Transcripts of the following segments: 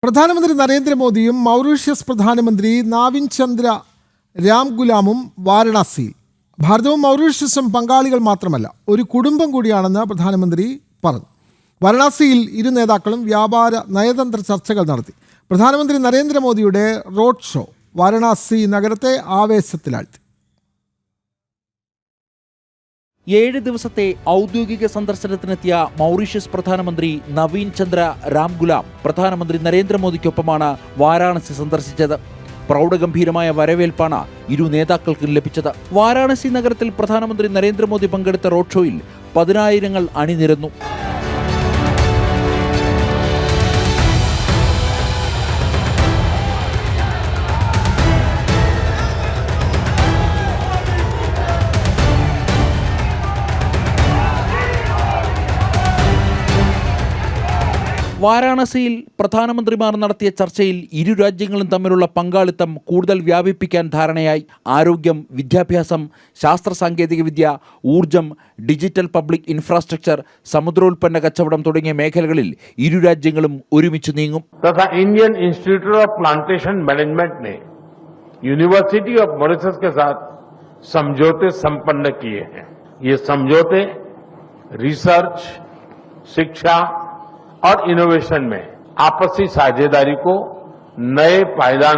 പ്രധാനമന്ത്രി നരേന്ദ്രമോദിയും മൗറീഷ്യസ് പ്രധാനമന്ത്രി നവീൻ ചന്ദ്ര രാംഗുലാമും വാരണാസിയിൽ. ഭാരതവും മൗറീഷ്യസും പങ്കാളികൾ മാത്രമല്ല, ഒരു കുടുംബം കൂടിയാണെന്ന് പ്രധാനമന്ത്രി പറഞ്ഞു. വാരണാസിയിൽ ഇരു നേതാക്കളും വ്യാപാര നയതന്ത്ര ചർച്ചകൾ നടത്തി. പ്രധാനമന്ത്രി നരേന്ദ്രമോദിയുടെ റോഡ് ഷോ വാരണാസി നഗരത്തെ ആവേശത്തിലാഴ്ത്തി. 7 ദിവസത്തെ ഔദ്യോഗിക സന്ദർശനത്തിനെത്തിയ മൗറീഷ്യസ് പ്രധാനമന്ത്രി നവീൻ ചന്ദ്ര രാംഗുലാം പ്രധാനമന്ത്രി നരേന്ദ്രമോദിക്കൊപ്പമാണ് വാരാണസി സന്ദർശിച്ചത്. പ്രൗഢഗംഭീരമായ വരവേൽപ്പാണ് ഇരു നേതാക്കൾക്കും ലഭിച്ചത്. വാരാണസി നഗരത്തിൽ പ്രധാനമന്ത്രി നരേന്ദ്രമോദി പങ്കെടുത്ത റോഡ് ഷോയിൽ 10,000 അണിനിരന്നു. വാരാണസിയിൽ പ്രധാനമന്ത്രിമാർ നടത്തിയ ചർച്ചയിൽ ഇരു രാജ്യങ്ങളും തമ്മിലുള്ള പങ്കാളിത്തം കൂടുതൽ വ്യാപിപ്പിക്കാൻ ധാരണയായി. ആരോഗ്യം, വിദ്യാഭ്യാസം, ശാസ്ത്ര സാങ്കേതികവിദ്യ, ഊർജം, ഡിജിറ്റൽ പബ്ലിക് ഇൻഫ്രാസ്ട്രക്ചർ, സമുദ്രോൽപ്പന്ന കച്ചവടം തുടങ്ങിയ മേഖലകളിൽ ഇരു രാജ്യങ്ങളും ഒരുമിച്ച് നീങ്ങും. Indian institute of plantation management ने यूनिवर्सिटी ऑफ मॉरिशस के साथ समझौते संपन्न किए हैं. ये समझौते रिसर्च, शिक्षा और इनोवेशन में आपसी साझेदारी को नए पायदान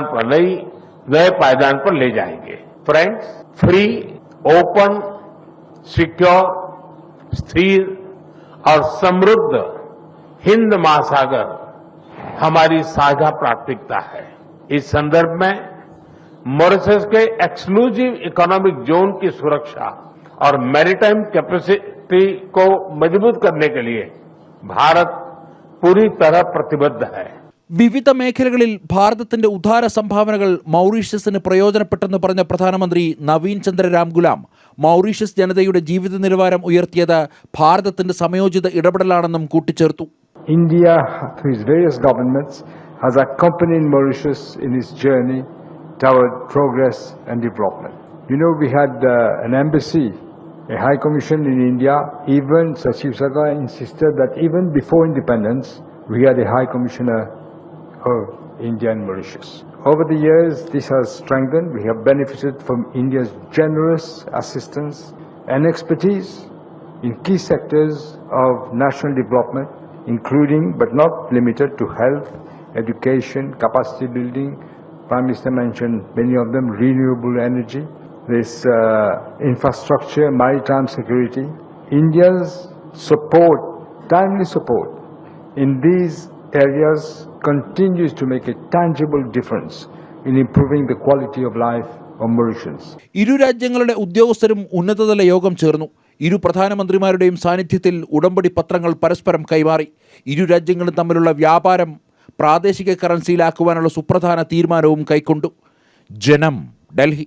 पर ले जाएंगे. फ्रेंड्स, फ्री, ओपन, सिक्योर, स्थिर और समृद्ध हिंद महासागर हमारी साझा प्राथमिकता है. इस संदर्भ में मॉरिशस के एक्सक्लूसिव इकोनॉमिक जोन की सुरक्षा और मैरीटाइम कैपेसिटी को मजबूत करने के लिए भारत पूरी तरह प्रतिबद्ध है. വിവിധ മേഖലകളിൽ ഭാരതത്തിന്റെ ഉദാര സംഭാവനകൾ മൗറീഷ്യസിന് പ്രയോജനപ്പെട്ടെന്ന് പറഞ്ഞ പ്രധാനമന്ത്രി നവീൻ ചന്ദ്ര രാംഗുലാം മൗറീഷ്യസ് ജനതയുടെ ജീവിത നിലവാരം ഉയർത്തിയത് ഭാരതത്തിന്റെ സമയോചിത ഇടപെടലാണെന്നും കൂട്ടിച്ചേർത്തു. India, through its various governments, has accompanied Mauritius in its journey toward progress and development. You know, we had an embassy, a high commission in India. Even Sachiv Sarkar insisted that even before independence, we had a high commissioner of India and Mauritius. Over the years, this has strengthened. We have benefited from India's generous assistance and expertise in key sectors of national development, including but not limited to health, education, capacity building. Prime Minister mentioned many of them: renewable energy, this infrastructure, maritime security. India's support, timely support in these areas continues to make a tangible difference in improving the quality of life of Mauritians. ഇരു രാജ്യങ്ങളുടെ ഉദ്യോഗസ്ഥരും ഉന്നതതല യോഗം ചേർന്നു. ഇരു പ്രധാനമന്ത്രിമാരുടെയും സാന്നിധ്യത്തിൽ ഉടമ്പടി പത്രങ്ങൾ പരസ്പരം കൈമാറി. ഇരു രാജ്യങ്ങളും തമ്മിലുള്ള വ്യാപാരം പ്രാദേശിക കറൻസിയിലാക്കുവാനുള്ള സുപ്രധാന തീരുമാനവും കൈക്കൊണ്ടു. ജനം, ഡൽഹി.